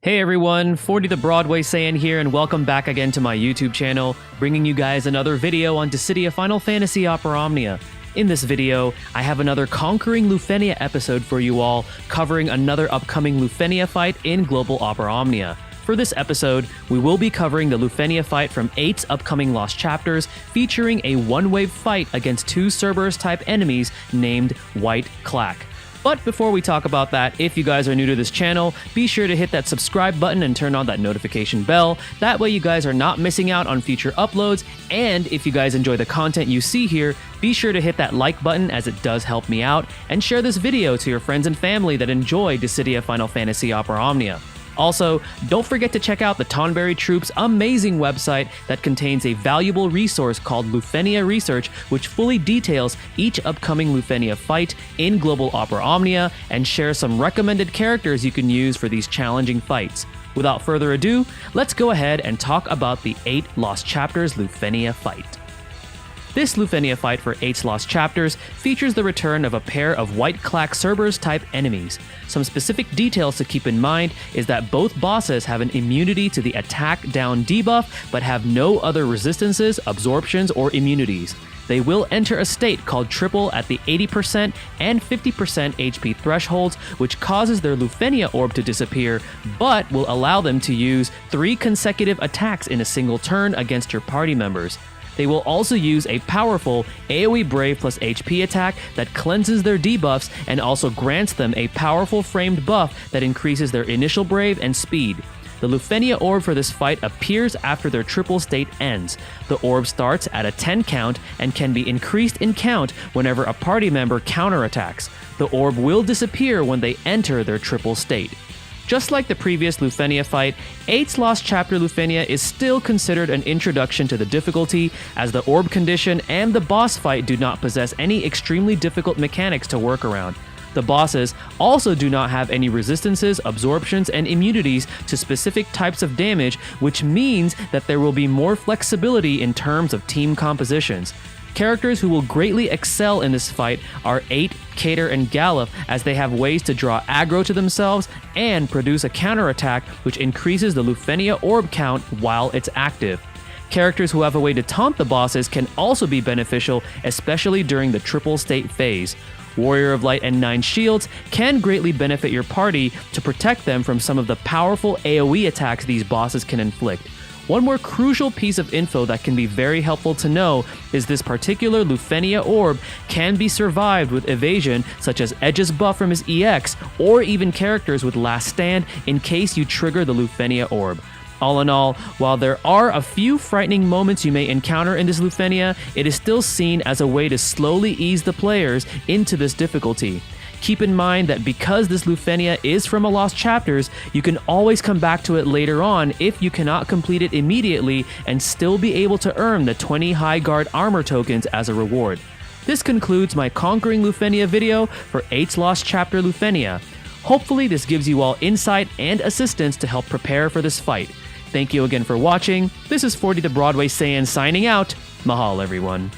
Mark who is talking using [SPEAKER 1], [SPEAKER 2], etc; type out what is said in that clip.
[SPEAKER 1] Hey everyone, 40 the Broadway Saiyan here, and welcome back again to my YouTube channel, bringing you guys another video on Dissidia Final Fantasy Opera Omnia. In this video, I have another Conquering Lufenia episode for you all, covering another upcoming Lufenia fight in Global Opera Omnia. For this episode, we will be covering the Lufenia fight from 8's upcoming Lost Chapters, featuring a one-wave fight against two Cerberus-type enemies named White Clack. But before we talk about that, if you guys are new to this channel, be sure to hit that subscribe button and turn on that notification bell. That way you guys are not missing out on future uploads, and if you guys enjoy the content you see here, be sure to hit that like button as it does help me out, and share this video to your friends and family that enjoy Dissidia Final Fantasy Opera Omnia. Also, don't forget to check out the Tonberry Troop's amazing website that contains a valuable resource called Lufenia Research, which fully details each upcoming Lufenia fight in Global Opera Omnia and shares some recommended characters you can use for these challenging fights. Without further ado, let's go ahead and talk about the 8 Lost Chapters Lufenia fight. This Lufenia fight for 8's Lost Chapters features the return of a pair of White Clack Cerberus-type enemies. Some specific details to keep in mind is that both bosses have an immunity to the attack down debuff, but have no other resistances, absorptions, or immunities. They will enter a state called Triple at the 80% and 50% HP thresholds, which causes their Lufenia orb to disappear, but will allow them to use 3 consecutive attacks in a single turn against your party members. They will also use a powerful AoE Brave plus HP attack that cleanses their debuffs and also grants them a powerful framed buff that increases their initial Brave and speed. The Lufenia orb for this fight appears after their triple state ends. The orb starts at a 10 count and can be increased in count whenever a party member counterattacks. The orb will disappear when they enter their triple state. Just like the previous Lufenia fight, 8's Lost Chapter Lufenia is still considered an introduction to the difficulty, as the orb condition and the boss fight do not possess any extremely difficult mechanics to work around. The bosses also do not have any resistances, absorptions, and immunities to specific types of damage, which means that there will be more flexibility in terms of team compositions. Characters who will greatly excel in this fight are 8, Cater, and Gallop, as they have ways to draw aggro to themselves and produce a counterattack which increases the Lufenia orb count while it's active. Characters who have a way to taunt the bosses can also be beneficial, especially during the triple state phase. Warrior of Light and 9 Shields can greatly benefit your party to protect them from some of the powerful AoE attacks these bosses can inflict. One more crucial piece of info that can be very helpful to know is this particular Lufenia orb can be survived with evasion, such as Edge's buff from his EX, or even characters with Last Stand in case you trigger the Lufenia orb. All in all, while there are a few frightening moments you may encounter in this Lufenia, it is still seen as a way to slowly ease the players into this difficulty. Keep in mind that because this Lufenia is from a Lost Chapters, you can always come back to it later on if you cannot complete it immediately and still be able to earn the 20 High Guard armor tokens as a reward. This concludes my Conquering Lufenia video for 8's Lost Chapter Lufenia. Hopefully this gives you all insight and assistance to help prepare for this fight. Thank you again for watching. This is 40 the Broadway Saiyan signing out. Mahal everyone.